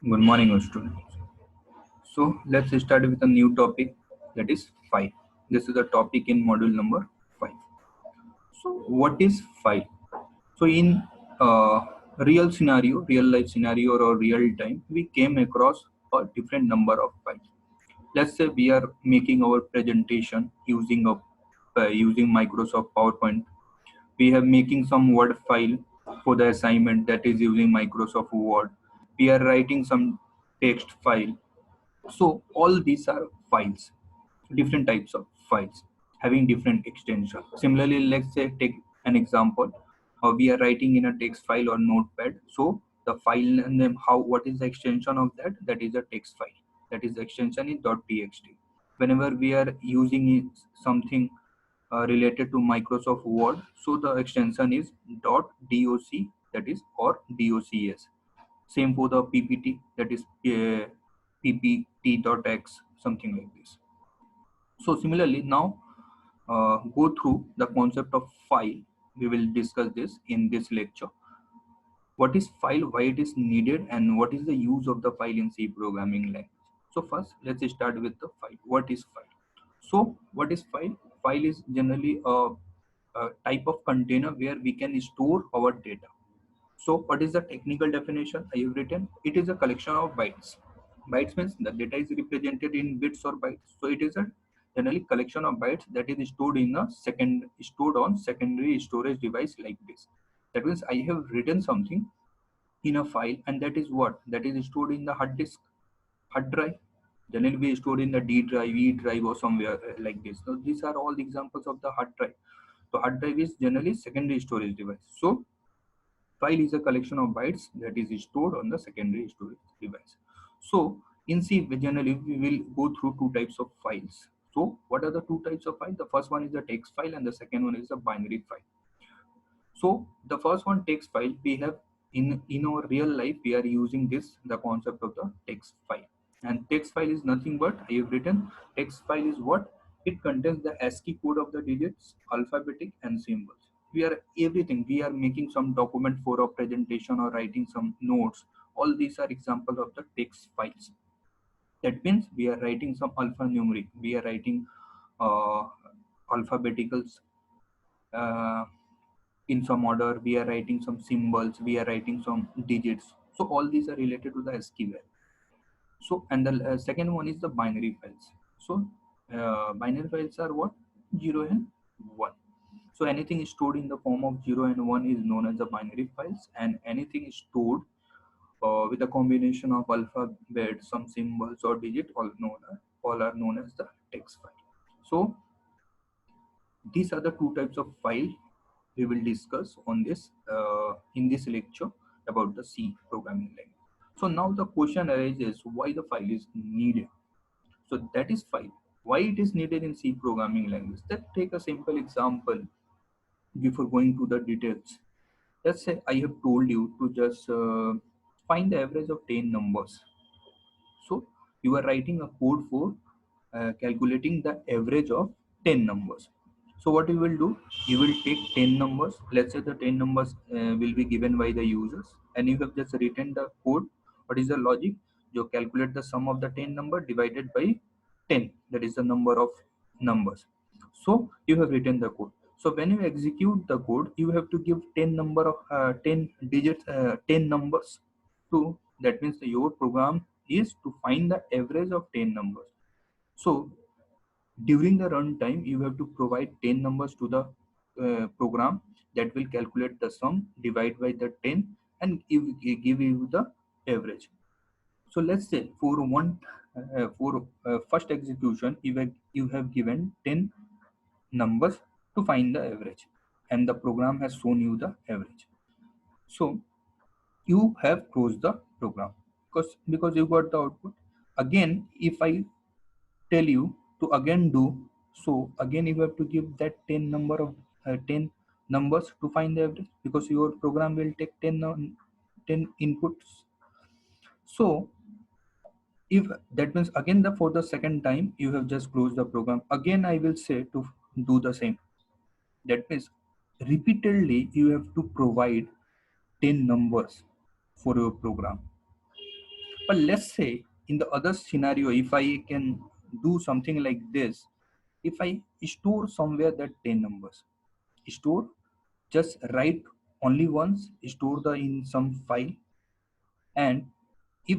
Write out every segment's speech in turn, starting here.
Good morning, students. So let's start with a new topic, that is file. This is a topic in module number 5. So what is file? So in real life scenario or real time, we came across a different number of files. Let's say we are making our presentation using Microsoft PowerPoint. We have making some Word file for the assignment, that is using Microsoft Word. We are writing some text file. So all these are files, different types of files having different extension. Similarly, let's say take an example. We are writing in a text file or notepad. So the file name, what is the extension of that? That is a text file. That is the extension is .txt. Whenever we are using something related to Microsoft Word, so the extension is .doc, that is, or docs. Same for the PPT, that is ppt.x, something like this. So similarly, now go through the concept of file. We will discuss this in this lecture. What is file, why it is needed, and what is the use of the file in C programming language. So first, let's start with the file. What is file? So what is file? File is generally a type of container where we can store our data. So what is the technical definition I have written? It is a collection of bytes. Bytes means the data is represented in bits or bytes. So it is a generally collection of bytes that is stored on secondary storage device like this. That means I have written something in a file, and that is what? That is stored in the hard disk, hard drive. Generally we store in the D drive, E drive, or somewhere like this. So these are all examples of the hard drive. So hard drive is generally secondary storage device. So file is a collection of bytes that is stored on the secondary storage device. So in C, generally we will go through two types of files. So what are the two types of files? The first one is the text file and the second one is a binary file. So the first one, text file, we have in our real life we are using the concept of the text file. And text file is nothing but, I have written, text file is what? It contains the ASCII code of the digits, alphabetic and symbols. We are everything. We are making some document for a presentation or writing some notes. All these are examples of the text files. That means we are writing some alphanumeric. We are writing uh, alphabeticals uh, in some order. We are writing some symbols. We are writing some digits. So all these are related to the ASCII value. So, and the second one is the binary files. So, binary files are what? 0 and 1. So, anything stored in the form of 0 and 1 is known as the binary files, and anything stored with a combination of alphabet, some symbols or digit, all are known as the text file. So, these are the two types of file we will discuss on this in this lecture about the C programming language. So now the question arises, why the file is needed? So that is file. Why it is needed in C programming language? Let's take a simple example before going to the details. Let's say I have told you to just find the average of 10 numbers. So you are writing a code for calculating the average of 10 numbers. So what you will do, you will take 10 numbers. Let's say the 10 numbers will be given by the users, and you have just written the code. What is the logic? You calculate the sum of the 10 number divided by 10. That is the number of numbers. So you have written the code. So when you execute the code, you have to give 10 number of 10 digits, 10 numbers to. That means your program is to find the average of 10 numbers. So during the runtime, you have to provide 10 numbers to the program that will calculate the sum, divide by the 10, and give you the average. So let's say for first execution, you have given 10 numbers to find the average, and the program has shown you the average. So you have closed the program because you got the output. Again, if I tell you to again do, so again you have to give that 10 numbers to find the average, because your program will take 10 inputs. So if that means again for the second time you have just closed the program, again I will say to do the same. That means repeatedly you have to provide 10 numbers for your program. But let's say in the other scenario, if I can do something like this, if I store somewhere that 10 numbers, store, just write only once, store the in some file, and if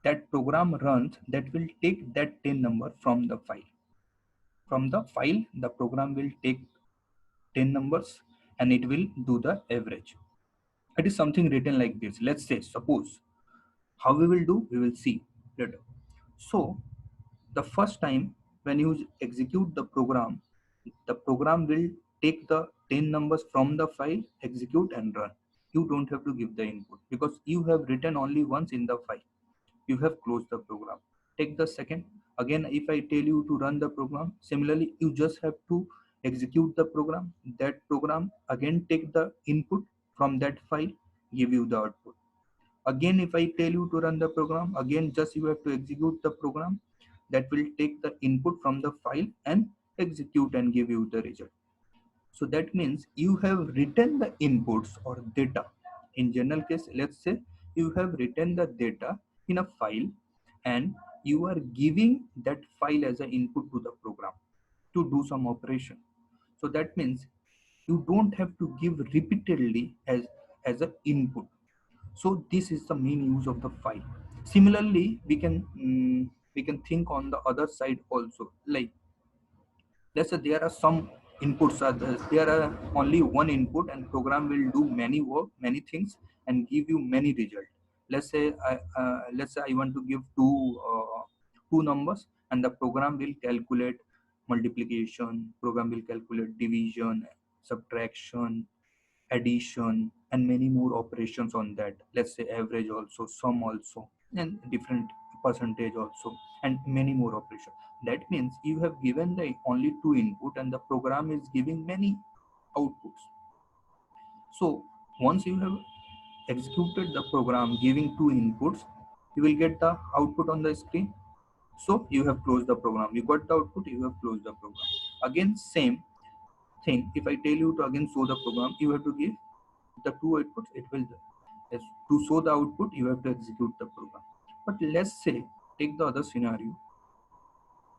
that program runs, that will take that 10 number from the file. From the file, the program will take 10 numbers and it will do the average. It is something written like this. Let's say, suppose, how we will do, we will see later. So the first time when you execute the program will take the 10 numbers from the file, execute and run. You don't have to give the input because you have written only once in the file. You have closed the program. Take the second. Again, if I tell you to run the program, similarly, you just have to execute the program. That program again take the input from that file, give you the output. Again, if I tell you to run the program, again just you have to execute the program. That will take the input from the file and execute and give you the result. So that means you have written the inputs or data. In general case, let's say you have written the data in a file and you are giving that file as an input to the program to do some operation. So that means you don't have to give repeatedly as an input. So this is the main use of the file. Similarly, we can think on the other side also. Like, let's say there are some inputs are there are only one input and program will do many work, many things and give you many results. Let's say I want to give two numbers and the program will calculate multiplication, program will calculate division, subtraction, addition and many more operations on that. Let's say average also, sum also, and different percentage also, and many more operations. That means you have given the only two input and the program is giving many outputs. So once you have executed the program giving two inputs, you will get the output on the screen. So you have closed the program, you got the output, you have closed the program. Again, same thing, if I tell you to again show the program, you have to give the two outputs. It will, yes, to show the output you have to execute the program. But let's say, take the other scenario,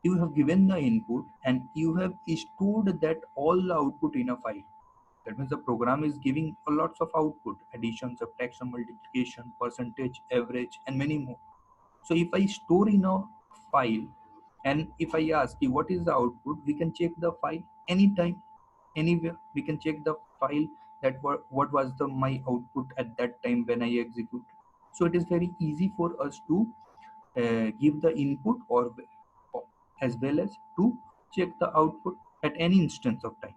you have given the input and you have stored that all the output in a file. That means the program is giving a lots of output: addition, subtraction, multiplication, percentage, average and many more. So if I store in a file and if I ask you what is the output, we can check the file anytime, anywhere. We can check the file that what was the my output at that time when I execute. So it is very easy for us to give the input or as well as to check the output at any instance of time.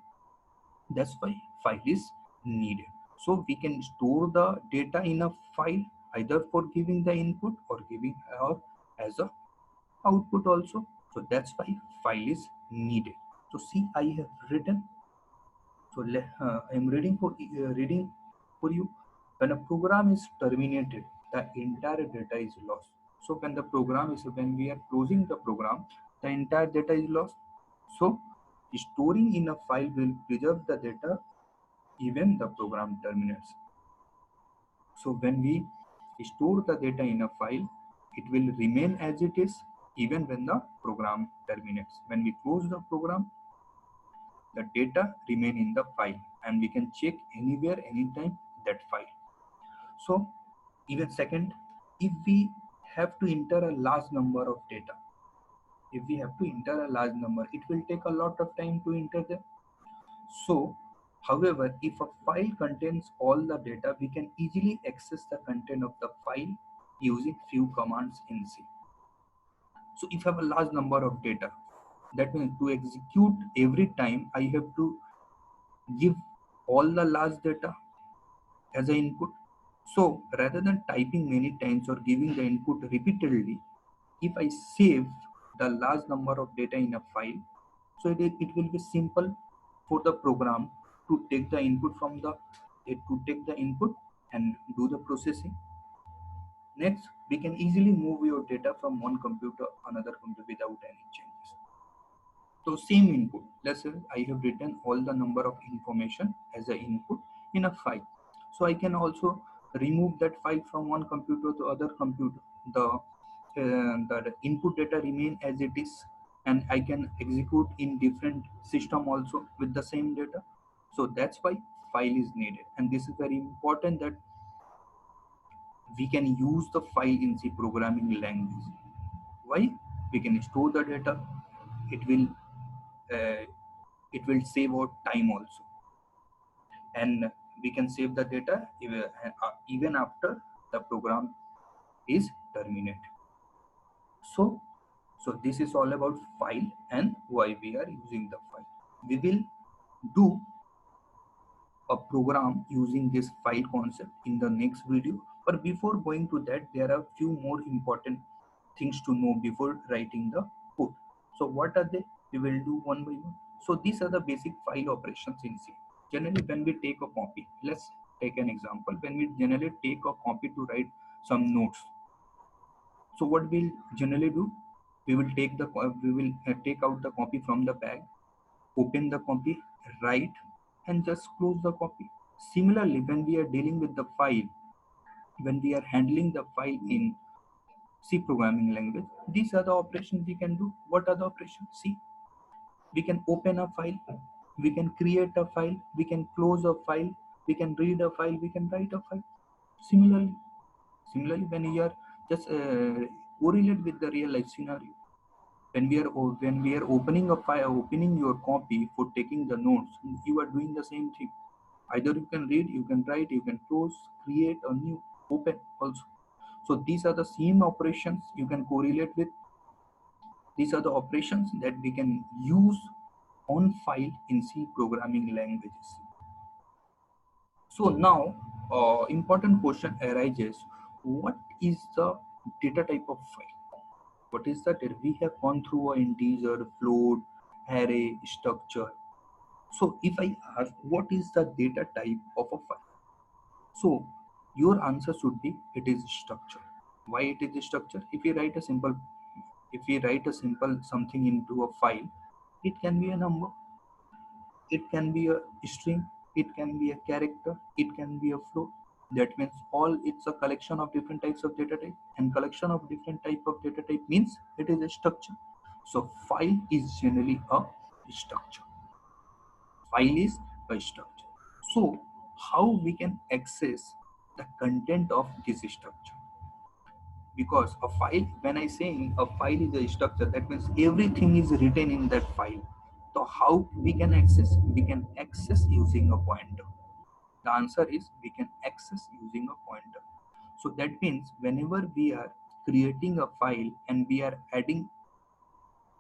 That's why file is needed. So we can store the data in a file either for giving the input or giving or as a output also. So that's why file is needed. So see, I have written. So I am reading for you. When a program is terminated, the entire data is lost. So when we are closing the program, the entire data is lost. So storing in a file will preserve the data even the program terminates. So when we store the data in a file, it will remain as it is even when the program terminates. When we close the program, the data remain in the file and we can check anywhere, anytime that file. So even second, if we have to enter a large number of data, if we have to enter a large number, it will take a lot of time to enter them. So, however, if a file contains all the data, we can easily access the content of the file using few commands in C. So if I have a large number of data, that means to execute every time I have to give all the large data as an input. So rather than typing many times or giving the input repeatedly, if I save the large number of data in a file, so it will be simple for the program to take the input from the to take the input and do the processing. Next, we can easily move your data from one computer to another computer without any changes. So same input, let's say I have written all the number of information as an input in a file. So I can also remove that file from one computer to other computer, the input data remain as it is, and I can execute in different system also with the same data. So that's why file is needed, and this is very important that we can use the file in C programming language. Why? We can store the data. It will uh, it will save our time also, and we can save the data even after the program is terminated. So, this is all about file and why we are using the file. We will do a program using this file concept in the next video. But before going to that, there are few more important things to know before writing the code. So what are they? We will do one by one. So these are the basic file operations in C. Generally, when we take a copy, let's take an example. When we generally take a copy to write some notes, so what we'll generally do, we will take out the copy from the bag, open the copy, write, and just close the copy. Similarly, when we are dealing with the file, when we are handling the file in C programming language, these are the operations we can do. What are the operations? See, we can open a file, we can create a file, we can close a file, we can read a file, we can write a file. Similarly, when you are just correlate with the real life scenario, when we are opening a file, opening your copy for taking the notes, you are doing the same thing. Either you can read, you can write, you can close, create a new, open also. So these are the same operations you can correlate with. These are the operations that we can use on file in C programming languages. So now, important question arises: what is the data type of file? What is the data? We have gone through an integer, float, array, structure. So if I ask what is the data type of a file, so your answer should be it is structure. Why it is structure? If we write a simple something into a file, it can be a number, it can be a string, it can be a character, it can be a float. That means all it's a collection of different types of data type, and collection of different type of data type means it is a structure. So file is generally a structure. File is a structure. So how we can access the content of this structure? Because a file, when I say a file is a structure, that means everything is written in that file. So how we can access? We can access using a pointer. The answer is we can access using a pointer. So that means whenever we are creating a file and we are adding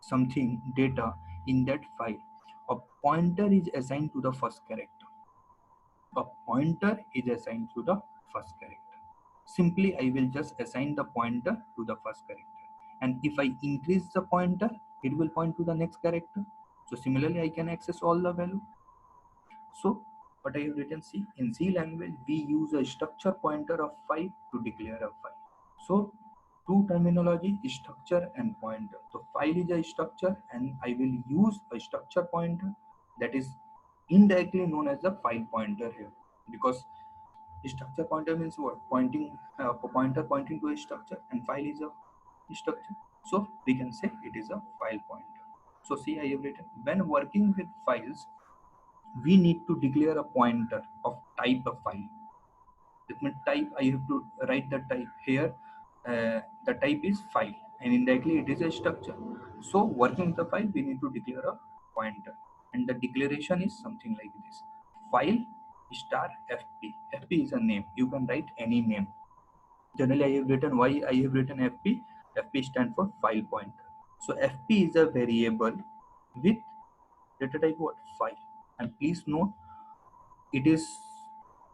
something data in that file, a pointer is assigned to the first character. A pointer is assigned to the first character. Simply, I will just assign the pointer to the first character. And if I increase the pointer, it will point to the next character. So similarly, I can access all the value. So what I have written, C, in C language, we use a structure pointer of file to declare a file. So two terminology, structure and pointer. So file is a structure and I will use a structure pointer, that is indirectly known as the file pointer here, because structure pointer means what? Pointing pointer pointing to a structure, and file is a structure. So we can say it is a file pointer. So see, I have written when working with files, we need to declare a pointer of type of file. That means type, I have to write the type here. The type is file, and indirectly it is a structure. So working with the file, we need to declare a pointer, and the declaration is something like this: file star fp. Fp is a name. You can write any name. Generally, I have written why I have written fp. Fp stands for file pointer. So fp is a variable with data type what? File. And please note, it is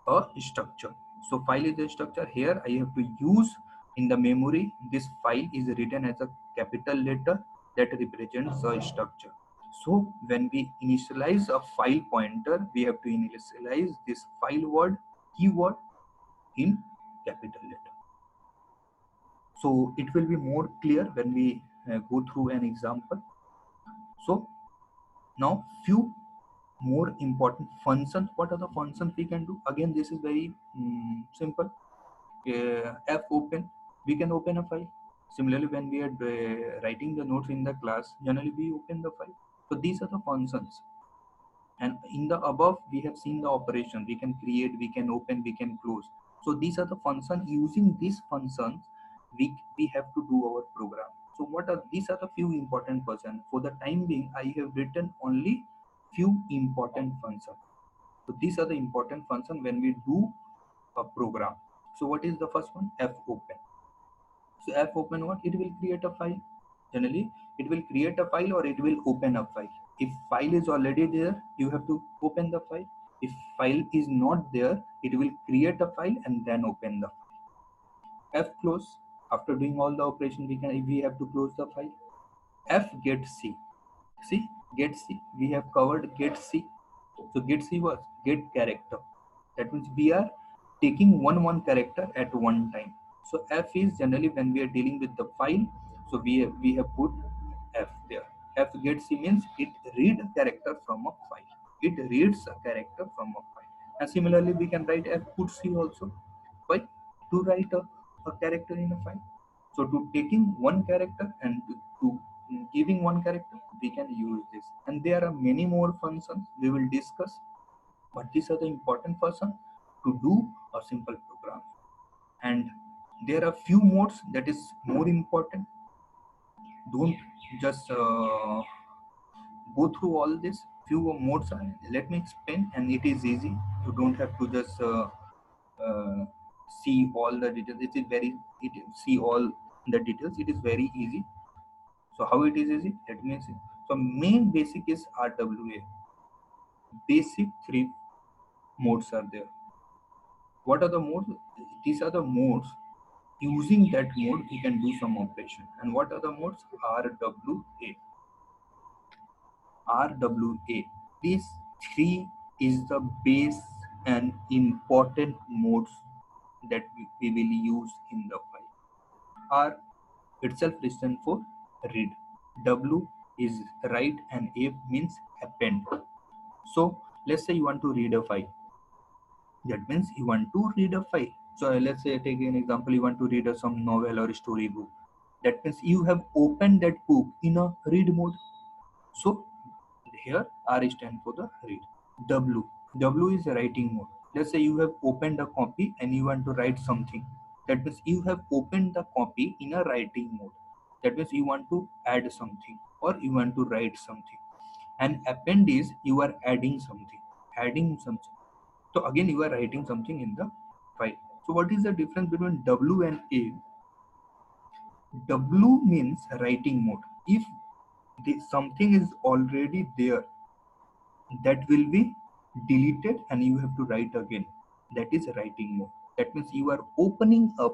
a structure. So file is a structure. Here I have to use in the memory, this file is written as a capital letter that represents a structure. So when we initialize a file pointer, we have to initialize this file word keyword in capital letter. So it will be more clear when we go through an example. So now few more important functions. What are the functions we can do? Again, this is very simple. F open, we can open a file. Similarly, when we are writing the notes in the class, generally we open the file. So these are the functions. And in the above, we have seen the operation. We can create, we can open, we can close. So these are the functions. Using these functions, we have to do our program. So what are these are the few important functions. For the time being, I have written only few important functions. So these are the important functions when we do a program. So what is the first one? F open. So F open what? It will create a file. Generally, it will create a file or it will open a file. If file is already there, you have to open the file. If file is not there, it will create a file and then open the file. F close. After doing all the operation, we have to close the file. F get C. See, get C. We have covered get C. So get C was get character. That means we are taking one character at one time. So F is generally when we are dealing with the file. So we have put F there. F get C means it read a character from a file. It reads a character from a file. And similarly, we can write F put C also. Why? To write a character in a file. So to taking one character and to giving one character, we can use this. And there are many more functions we will discuss, but these are the important functions to do a simple program. And there are few modes that is more important. Don't just go through all this. Few modes are, let me explain, and it is easy. You don't have to just uh, see all the details. See all the details. It is very easy. So how it is easy? Let me see. So main basic is RWA. Basic three modes are there. What are the modes? These are the modes. Using that mode, we can do some operation. And what are the modes? RWA. RWA. These three is the base and important modes that we will use in the file. R itself stands for read. W is write and A means append. So let's say you want to read a file. That means you want to read a file. So let's say take an example, you want to read some novel or story book. That means you have opened that book in a read mode. So here R stands for the read. W is a writing mode. Let's say you have opened a copy and you want to write something. That means you have opened the copy in a writing mode. That means you want to add something or you want to write something. And append is you are adding something, adding something. So again, you are writing something in the file. So what is the difference between W and A? W means writing mode. If something is already there, that will be deleted and you have to write again. That is writing mode. That means you are opening a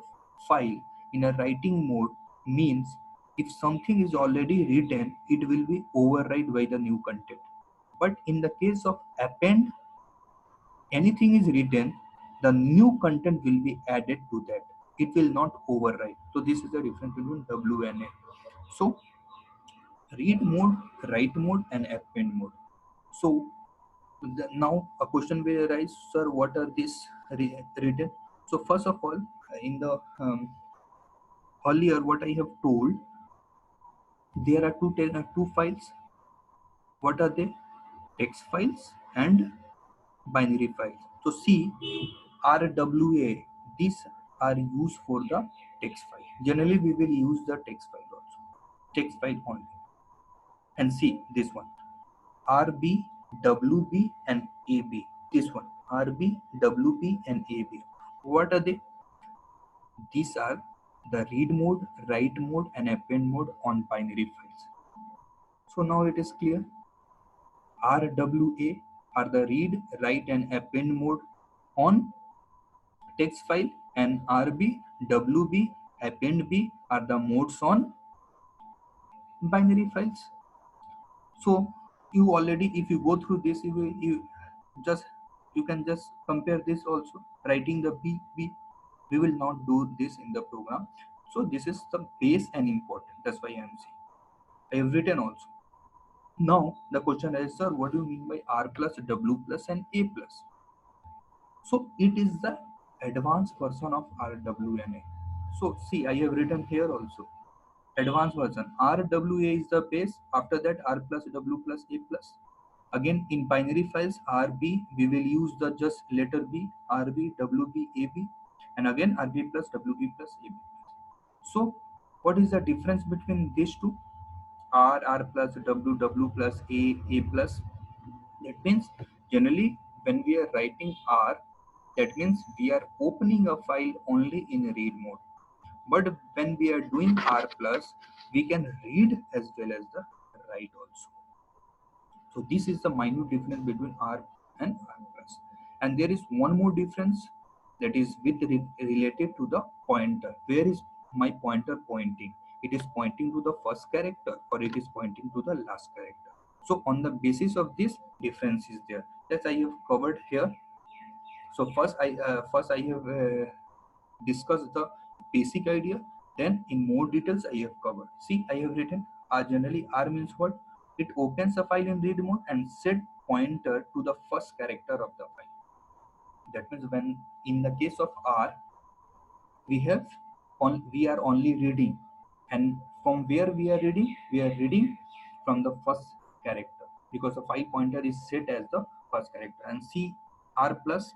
file in a writing mode means if something is already written, it will be override by the new content. But in the case of append, anything is written, the new content will be added to that. It will not override. So this is the difference between W and A. So read mode, write mode, and append mode. So now a question will arise, sir, what are these written? So first of all, in the earlier what I have told, there are two files. What are they? Text files and binary files. So see, RWA, these are used for the text file. Generally, we will use the text file also, text file only. And see this one, RB, WB, and AB. This one, RB, WB, and AB. What are they? These are the read mode, write mode, and append mode on binary files. So now it is clear. RWA are the read, write, and append mode on text file, and RB, WB, append B are the modes on binary files. So you already, if you go through this, you can just compare this also. Writing the B, we will not do this in the program. So this is the base and important. That's why I am saying I have written also. Now the question is, sir, what do you mean by R plus, W plus, and A plus? So it is the advanced version of RWNA. So see, I have written here also advanced version. RWA is the base. After that, R plus W plus A plus. Again, in binary files, RB, we will use the just letter B, RB, WB, AB, and again RB plus WB plus AB. So, what is the difference between these two? R plus W plus A plus. That means generally when we are writing R, that means we are opening a file only in read mode. But when we are doing R plus, we can read as well as the write also. So this is the minute difference between R and R plus. And there is one more difference, that is related to the pointer. Where is my pointer pointing? It is pointing to the first character or it is pointing to the last character. So on the basis of this difference is there. That I have covered here. So first I have discussed the basic idea. Then in more details I have covered. See, I have written R. Generally R means what? It opens a file in read mode and set pointer to the first character of the file. That means when in the case of R, we are only reading, and from where we are reading? We are reading from the first character because the file pointer is set as the first character. And C, R plus,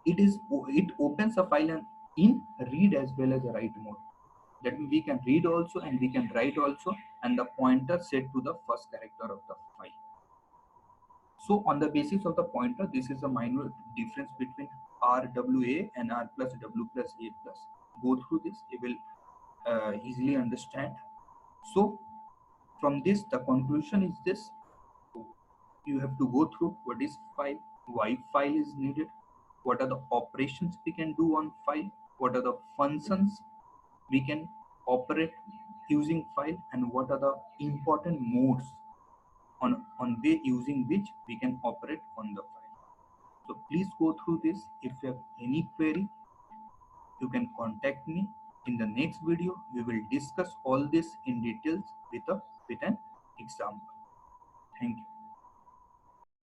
it opens a file and in read as well as write mode. That means we can read also and we can write also, and the pointer set to the first character of the file. So on the basis of the pointer, this is a minor difference between RWA and R plus W plus A plus. Go through this, you will easily understand. So from this, the conclusion is this: you have to go through what is file, why file is needed, what are the operations we can do on file, what are the functions we can operate using file, and what are the important modes on way using which we can operate on the file. So please go through this. If you have any query, you can contact me. In the next video, we will discuss all this in details with an example. Thank you.